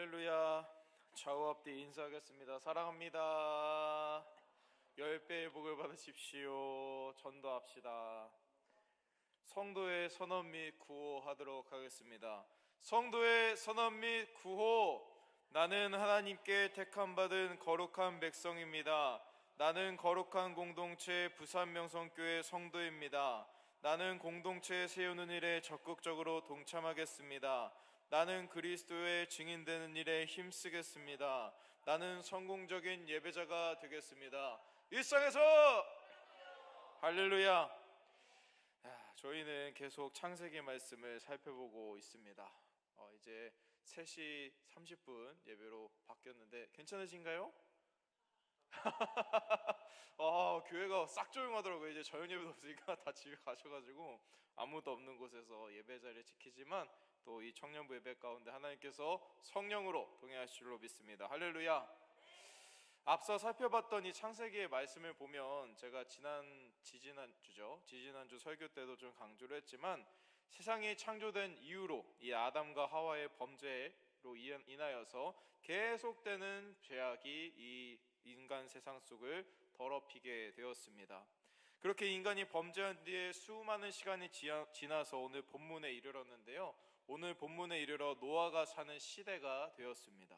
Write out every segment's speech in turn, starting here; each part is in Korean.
할렐루야. 좌우 앞뒤 인사하겠습니다. 사랑합니다. 10배의 복을 받으십시오. 전도합시다. 성도의 선언 및 구호하도록 하겠습니다. 성도의 선언 및 구호. 나는 하나님께 택함받은 거룩한 백성입니다. 나는 거룩한 공동체 부산명성교회 성도입니다. 나는 공동체 세우는 일에 적극적으로 동참하겠습니다. 나는 그리스도의 증인되는 일에 힘쓰겠습니다. 나는 성공적인 예배자가 되겠습니다. 일상에서 할렐루야. 저희는 계속 창세기 말씀을 살펴보고 있습니다. 이제 3시 30분 예배로 바뀌었는데 괜찮으신가요? 교회가 싹 조용하더라고요. 이제 저녁 예배도 없으니까 다 집에 가셔가지고 아무도 없는 곳에서 예배 자리를 지키지만 또 이 청년부 예배 가운데 하나님께서 성령으로 동행하실 줄로 믿습니다. 할렐루야. 앞서 살펴봤던 이 창세기의 말씀을 보면 제가 지지난주 설교 때도 좀 강조를 했지만 세상이 창조된 이후로 이 아담과 하와의 범죄로 인하여서 계속되는 죄악이 이 인간 세상 속을 더럽히게 되었습니다. 그렇게 인간이 범죄한 뒤에 수많은 시간이 지나서 오늘 본문에 이르렀는데요. 오늘 본문에 이르러 노아가 사는 시대가 되었습니다.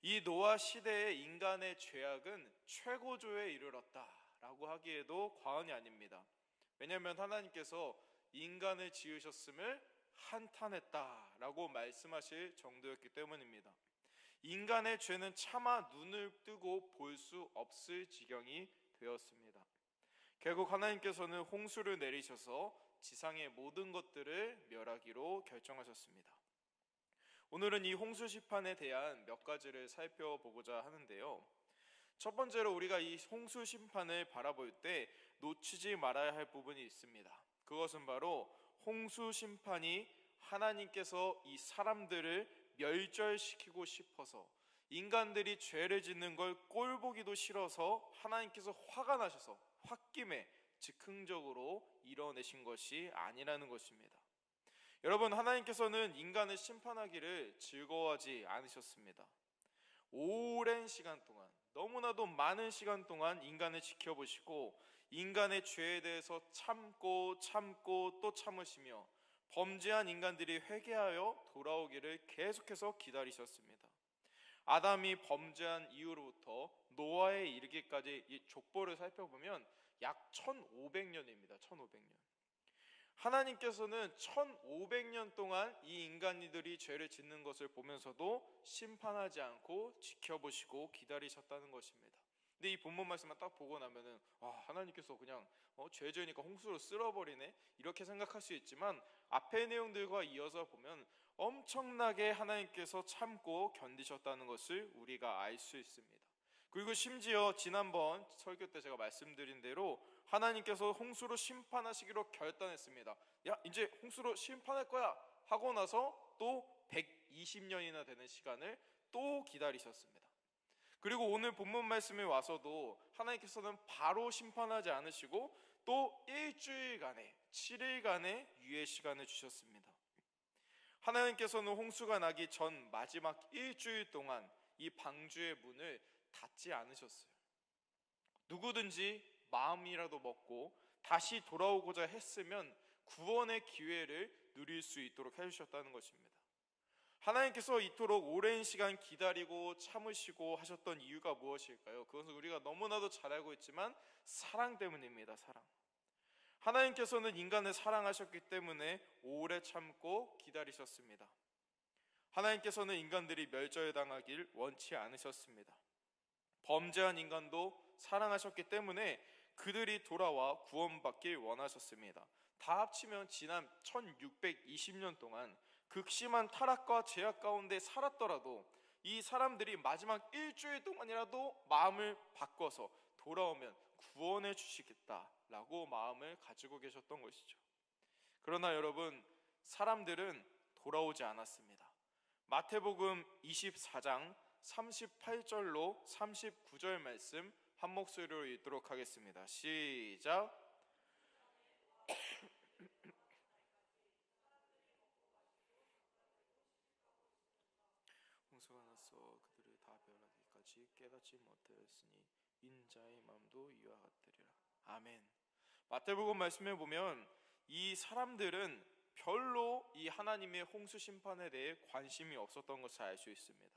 이 노아 시대의 인간의 죄악은 최고조에 이르렀다라고 하기에도 과언이 아닙니다. 왜냐하면 하나님께서 인간을 지으셨음을 한탄했다라고 말씀하실 정도였기 때문입니다. 인간의 죄는 차마 눈을 뜨고 볼 수 없을 지경이 되었습니다. 결국 하나님께서는 홍수를 내리셔서 지상의 모든 것들을 멸하기로 결정하셨습니다. 오늘은 이 홍수 심판에 대한 몇 가지를 살펴보고자 하는데요. 첫 번째로 우리가 이 홍수 심판을 바라볼 때 놓치지 말아야 할 부분이 있습니다. 그것은 바로 홍수 심판이 하나님께서 이 사람들을 멸절시키고 싶어서 인간들이 죄를 짓는 걸 꼴보기도 싫어서 하나님께서 화가 나셔서 홧김에 즉흥적으로 이뤄내신 것이 아니라는 것입니다. 여러분, 하나님께서는 인간을 심판하기를 즐거워하지 않으셨습니다. 오랜 시간 동안, 너무나도 많은 시간 동안 인간을 지켜보시고 인간의 죄에 대해서 참고 또 참으시며 범죄한 인간들이 회개하여 돌아오기를 계속해서 기다리셨습니다. 아담이 범죄한 이후로부터 노아에 이르기까지 이 족보를 살펴보면 약 1500년입니다. 1500년. 하나님께서는 1500년 동안 이 인간들이 죄를 짓는 것을 보면서도 심판하지 않고 지켜보시고 기다리셨다는 것입니다. 근데 이 본문 말씀만 딱 보고 나면은 하나님께서 그냥 죄 지으니까 홍수로 쓸어버리네 이렇게 생각할 수 있지만 앞의 내용들과 이어서 보면 엄청나게 하나님께서 참고 견디셨다는 것을 우리가 알 수 있습니다. 그리고 심지어 지난번 설교 때 제가 말씀드린 대로 하나님께서 홍수로 심판하시기로 결단했습니다. 야, 이제 홍수로 심판할 거야 하고 나서 또 120년이나 되는 시간을 또 기다리셨습니다. 그리고 오늘 본문 말씀에 와서도 하나님께서는 바로 심판하지 않으시고 또 일주일간의 7일간의 유예 시간을 주셨습니다. 하나님께서는 홍수가 나기 전 마지막 일주일 동안 이 방주의 문을 닫지 않으셨어요. 누구든지 마음이라도 먹고 다시 돌아오고자 했으면 구원의 기회를 누릴 수 있도록 해주셨다는 것입니다. 하나님께서 이토록 오랜 시간 기다리고 참으시고 하셨던 이유가 무엇일까요? 그것은 우리가 너무나도 잘 알고 있지만 사랑 때문입니다. 사랑. 하나님께서는 인간을 사랑하셨기 때문에 오래 참고 기다리셨습니다. 하나님께서는 인간들이 멸절당하길 원치 않으셨습니다. 범죄한 인간도 사랑하셨기 때문에 그들이 돌아와 구원받길 원하셨습니다. 다 합치면 지난 1620년 동안 극심한 타락과 죄악 가운데 살았더라도 이 사람들이 마지막 일주일 동안이라도 마음을 바꿔서 돌아오면 구원해 주시겠다라고 마음을 가지고 계셨던 것이죠. 그러나 여러분, 사람들은 돌아오지 않았습니다. 마태복음 24장 38절로 39절 말씀 한 목소리로 읽도록 하겠습니다. 시작. 홍수가 났어 그들을 다 멸하기까지 깨닫지 못하였으니 인자의 마음도 이와 같으리라. 아멘. 마태복음 말씀에 보면 이 사람들은 별로 이 하나님의 홍수 심판에 대해 관심이 없었던 것을 알 수 있습니다.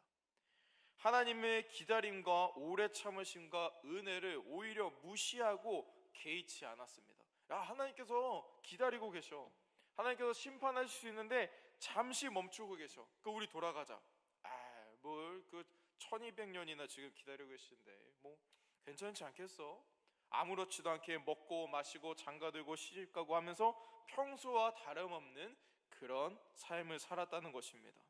하나님의 기다림과 오래 참으심과 은혜를 오히려 무시하고 개의치 않았습니다. 야, 하나님께서 기다리고 계셔. 하나님께서 심판하실 수 있는데 잠시 멈추고 계셔. 우리 돌아가자. 뭘 1200년이나 지금 기다리고 계시는데 뭐 괜찮지 않겠어? 아무렇지도 않게 먹고 마시고 장가들고 시집가고 하면서 평소와 다름없는 그런 삶을 살았다는 것입니다.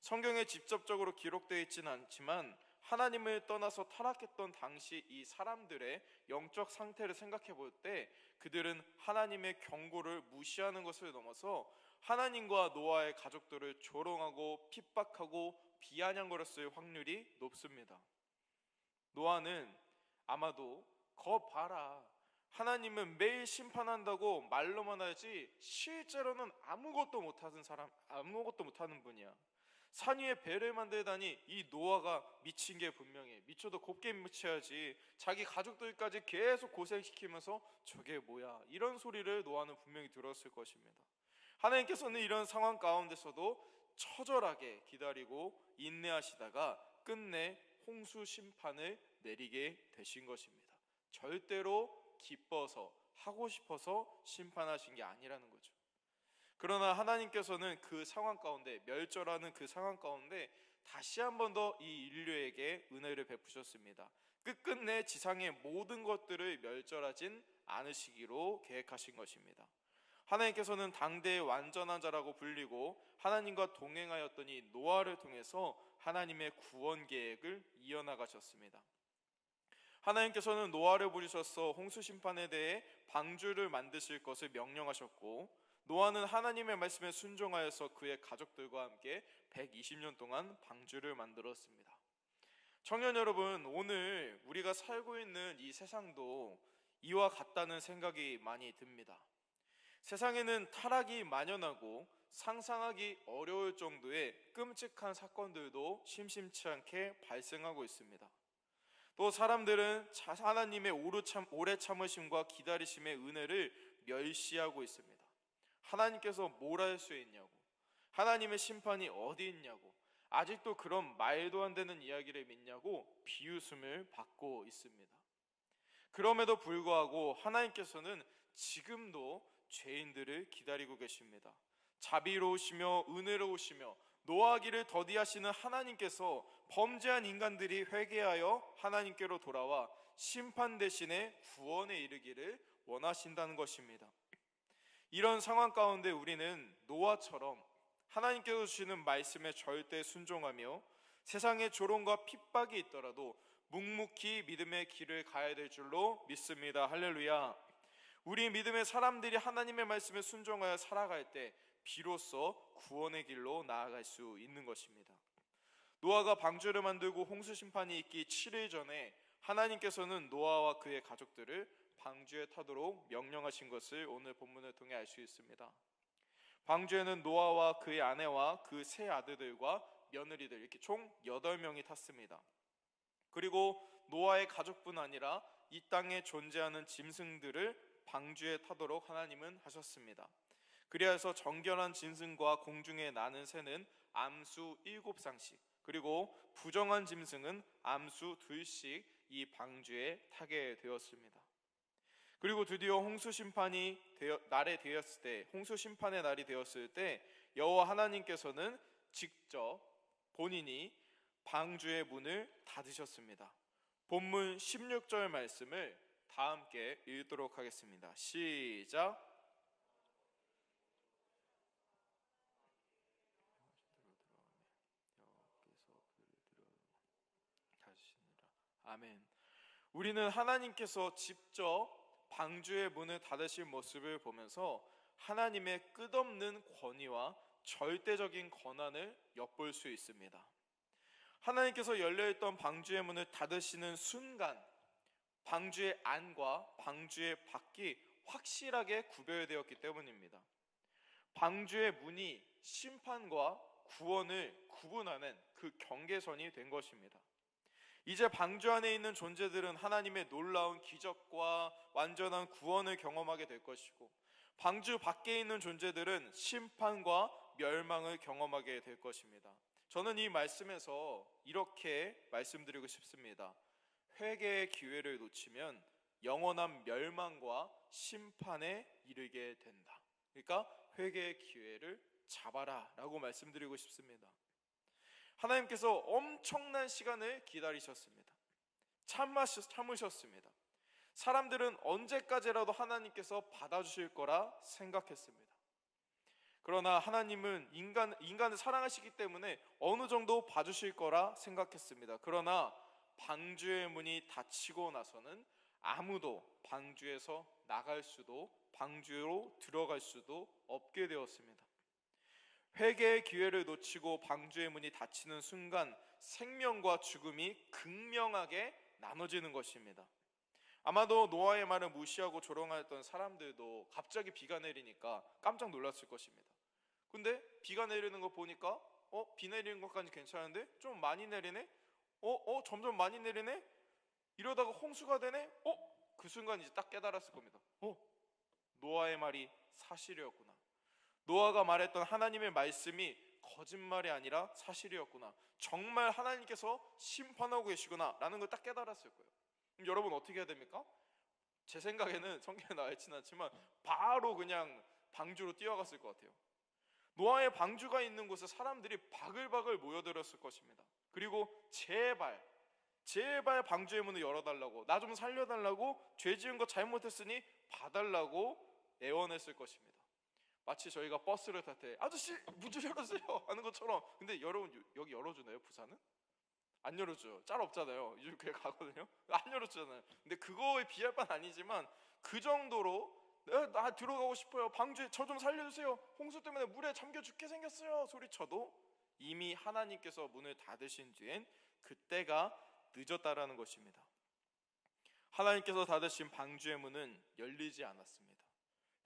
성경에 직접적으로 기록되어 있지는 않지만 하나님을 떠나서 타락했던 당시 이 사람들의 영적 상태를 생각해 볼 때 그들은 하나님의 경고를 무시하는 것을 넘어서 하나님과 노아의 가족들을 조롱하고 핍박하고 비아냥거렸을 확률이 높습니다. 노아는 아마도 거 봐라, 하나님은 매일 심판한다고 말로만 하지 실제로는 아무것도 못하는 분이야. 산 위에 배를 만들다니 이 노아가 미친 게 분명해. 미쳐도 곱게 미쳐야지. 자기 가족들까지 계속 고생시키면서 저게 뭐야, 이런 소리를 노아는 분명히 들었을 것입니다. 하나님께서는 이런 상황 가운데서도 처절하게 기다리고 인내하시다가 끝내 홍수 심판을 내리게 되신 것입니다. 절대로 기뻐서 하고 싶어서 심판하신 게 아니라는 거죠. 그러나 하나님께서는 그 상황 가운데, 멸절하는 그 상황 가운데 다시 한 번 더 이 인류에게 은혜를 베푸셨습니다. 끝끝내 지상의 모든 것들을 멸절하진 않으시기로 계획하신 것입니다. 하나님께서는 당대의 완전한 자라고 불리고 하나님과 동행하였던 이 노아를 통해서 하나님의 구원 계획을 이어나가셨습니다. 하나님께서는 노아를 부르셔서 홍수 심판에 대해 방주를 만드실 것을 명령하셨고, 노아는 하나님의 말씀에 순종하여서 그의 가족들과 함께 120년 동안 방주를 만들었습니다. 청년 여러분, 오늘 우리가 살고 있는 이 세상도 이와 같다는 생각이 많이 듭니다. 세상에는 타락이 만연하고 상상하기 어려울 정도의 끔찍한 사건들도 심심치 않게 발생하고 있습니다. 또 사람들은 하나님의 오래 참으심과 기다리심의 은혜를 멸시하고 있습니다. 하나님께서 뭘 할 수 있냐고, 하나님의 심판이 어디 있냐고, 아직도 그런 말도 안 되는 이야기를 믿냐고 비웃음을 받고 있습니다. 그럼에도 불구하고 하나님께서는 지금도 죄인들을 기다리고 계십니다. 자비로우시며 은혜로우시며 노하기를 더디하시는 하나님께서 범죄한 인간들이 회개하여 하나님께로 돌아와 심판 대신에 구원에 이르기를 원하신다는 것입니다. 이런 상황 가운데 우리는 노아처럼 하나님께서 주시는 말씀에 절대 순종하며 세상의 조롱과 핍박이 있더라도 묵묵히 믿음의 길을 가야 될 줄로 믿습니다. 할렐루야. 우리 믿음의 사람들이 하나님의 말씀에 순종하여 살아갈 때 비로소 구원의 길로 나아갈 수 있는 것입니다. 노아가 방주를 만들고 홍수 심판이 있기 7일 전에 하나님께서는 노아와 그의 가족들을 방주에 타도록 명령하신 것을 오늘 본문을 통해 알 수 있습니다. 방주에는 노아와 그의 아내와 그 세 아들들과 며느리들, 이렇게 총 8명이 탔습니다. 그리고 노아의 가족뿐 아니라 이 땅에 존재하는 짐승들을 방주에 타도록 하나님은 하셨습니다. 그리하여서 정결한 짐승과 공중에 나는 새는 암수 7쌍씩, 그리고 부정한 짐승은 암수 2씩 이 방주에 타게 되었습니다. 그리고 드디어 홍수 심판의 날이 되었을 때 여호와 하나님께서는 직접 본인이 방주의 문을 닫으셨습니다. 본문 16절 말씀을 다 함께 읽도록 하겠습니다. 시작. 아멘. 우리는 하나님께서 직접 방주의 문을 닫으실 모습을 보면서 하나님의 끝없는 권위와 절대적인 권한을 엿볼 수 있습니다. 하나님께서 열려있던 방주의 문을 닫으시는 순간 방주의 안과 방주의 밖이 확실하게 구별되었기 때문입니다. 방주의 문이 심판과 구원을 구분하는 그 경계선이 된 것입니다. 이제 방주 안에 있는 존재들은 하나님의 놀라운 기적과 완전한 구원을 경험하게 될 것이고, 방주 밖에 있는 존재들은 심판과 멸망을 경험하게 될 것입니다. 저는 이 말씀에서 이렇게 말씀드리고 싶습니다. 회개의 기회를 놓치면 영원한 멸망과 심판에 이르게 된다. 그러니까 회개의 기회를 잡아라 라고 말씀드리고 싶습니다. 하나님께서 엄청난 시간을 기다리셨습니다. 참으셨습니다. 사람들은 언제까지라도 하나님께서 받아주실 거라 생각했습니다. 그러나 하나님은 인간을 사랑하시기 때문에 어느 정도 봐주실 거라 생각했습니다. 그러나 방주의 문이 닫히고 나서는 아무도 방주에서 나갈 수도 방주로 들어갈 수도 없게 되었습니다. 회개의 기회를 놓치고 방주의 문이 닫히는 순간 생명과 죽음이 극명하게 나눠지는 것입니다. 아마도 노아의 말을 무시하고 조롱하였던 사람들도 갑자기 비가 내리니까 깜짝 놀랐을 것입니다. 근데 비가 내리는 거 보니까 비 내리는 것까지 괜찮은데 좀 많이 내리네? 점점 많이 내리네? 이러다가 홍수가 되네? 그 순간 이제 딱 깨달았을 겁니다. 노아의 말이 사실이었구나. 노아가 말했던 하나님의 말씀이 거짓말이 아니라 사실이었구나. 정말 하나님께서 심판하고 계시구나 라는 걸 딱 깨달았을 거예요. 그럼 여러분 어떻게 해야 됩니까? 제 생각에는 성경에 나와 있지는 않지만 바로 그냥 방주로 뛰어갔을 것 같아요. 노아의 방주가 있는 곳에 사람들이 바글바글 모여들었을 것입니다. 그리고 제발 방주의 문을 열어달라고, 나 좀 살려달라고, 죄 지은 거 잘못했으니 봐달라고 애원했을 것입니다. 마치 저희가 버스를 탈 때 아저씨 문 좀 열어주세요 하는 것처럼. 근데 여러분 여기 열어주나요? 부산은? 안 열어줘요. 짤 없잖아요. 요즘 교회 가거든요. 안 열어주잖아요. 근데 그거에 비할 바는 아니지만 그 정도로 나 들어가고 싶어요. 방주에 저 좀 살려주세요. 홍수 때문에 물에 잠겨 죽게 생겼어요. 소리쳐도 이미 하나님께서 문을 닫으신 뒤엔 그때가 늦었다라는 것입니다. 하나님께서 닫으신 방주의 문은 열리지 않았습니다.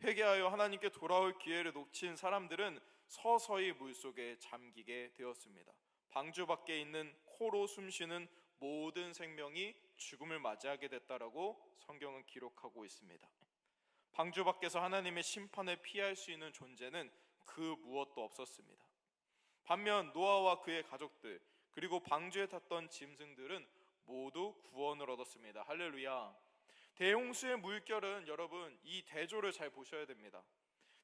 회개하여 하나님께 돌아올 기회를 놓친 사람들은 서서히 물속에 잠기게 되었습니다. 방주 밖에 있는 코로 숨쉬는 모든 생명이 죽음을 맞이하게 됐다라고 성경은 기록하고 있습니다. 방주 밖에서 하나님의 심판을 피할 수 있는 존재는 그 무엇도 없었습니다. 반면 노아와 그의 가족들 그리고 방주에 탔던 짐승들은 모두 구원을 얻었습니다. 할렐루야. 대홍수의 물결은 여러분 이 대조를 잘 보셔야 됩니다.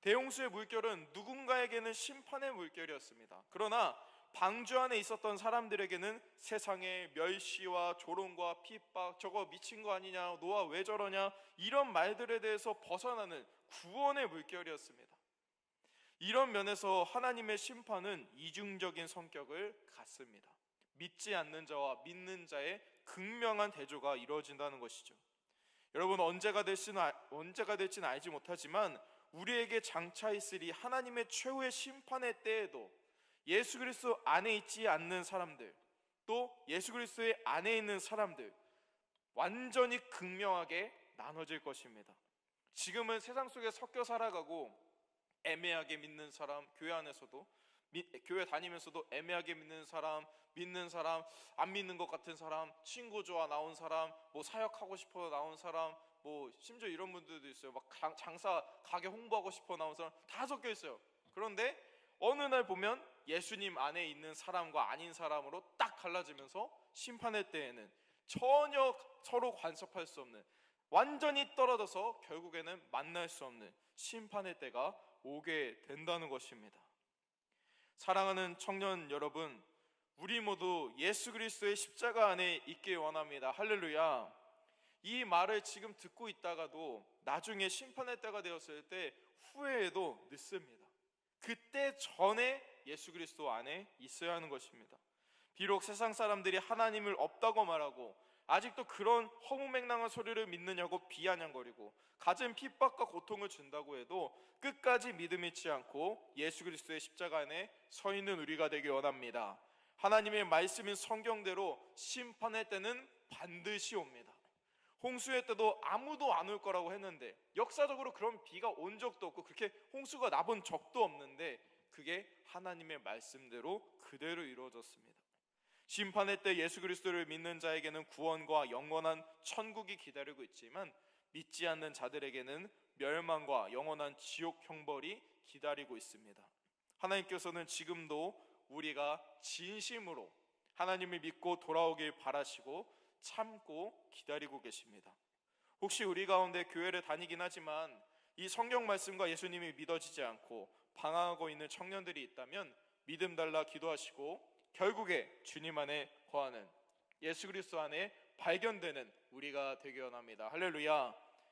대홍수의 물결은 누군가에게는 심판의 물결이었습니다. 그러나 방주 안에 있었던 사람들에게는 세상의 멸시와 조롱과 핍박, 저거 미친 거 아니냐, 노아 왜 저러냐, 이런 말들에 대해서 벗어나는 구원의 물결이었습니다. 이런 면에서 하나님의 심판은 이중적인 성격을 갖습니다. 믿지 않는 자와 믿는 자의 극명한 대조가 이루어진다는 것이죠. 여러분 언제가 될지는 알지 못하지만 우리에게 장차 있으리 하나님의 최후의 심판의 때에도 예수 그리스도 안에 있지 않는 사람들, 또 예수 그리스도의 안에 있는 사람들 완전히 극명하게 나눠질 것입니다. 지금은 세상 속에 섞여 살아가고 애매하게 믿는 사람, 교회 안에서도 교회 다니면서도 애매하게 믿는 사람, 믿는 사람, 안 믿는 것 같은 사람, 친구 좋아 나온 사람, 뭐 사역하고 싶어 나온 사람, 뭐 심지어 이런 분들도 있어요. 막 장사 가게 홍보하고 싶어 나온 사람 다 섞여 있어요. 그런데 어느 날 보면 예수님 안에 있는 사람과 아닌 사람으로 딱 갈라지면서 심판의 때에는 전혀 서로 간섭할 수 없는, 완전히 떨어져서 결국에는 만날 수 없는 심판의 때가 오게 된다는 것입니다. 사랑하는 청년 여러분, 우리 모두 예수 그리스도의 십자가 안에 있길 원합니다. 할렐루야. 이 말을 지금 듣고 있다가도 나중에 심판의 때가 되었을 때 후회해도 늦습니다. 그때 전에 예수 그리스도 안에 있어야 하는 것입니다. 비록 세상 사람들이 하나님을 없다고 말하고 아직도 그런 허무맹랑한 소리를 믿느냐고 비아냥거리고 갖은 핍박과 고통을 준다고 해도 끝까지 믿음 잃지 않고 예수 그리스도의 십자가 안에 서 있는 우리가 되길 원합니다. 하나님의 말씀인 성경대로 심판의 때는 반드시 옵니다. 홍수의 때도 아무도 안 올 거라고 했는데 역사적으로 그런 비가 온 적도 없고 그렇게 홍수가 나본 적도 없는데 그게 하나님의 말씀대로 그대로 이루어졌습니다. 심판의 때 예수 그리스도를 믿는 자에게는 구원과 영원한 천국이 기다리고 있지만 믿지 않는 자들에게는 멸망과 영원한 지옥 형벌이 기다리고 있습니다. 하나님께서는 지금도 우리가 진심으로 하나님을 믿고 돌아오길 바라시고 참고 기다리고 계십니다. 혹시 우리 가운데 교회를 다니긴 하지만 이 성경 말씀과 예수님이 믿어지지 않고 방황하고 있는 청년들이 있다면 믿음 달라 기도하시고 결국에 주님 안에 거하는, 예수 그리스도 안에 발견되는 우리가 되기 원합니다. 할렐루야.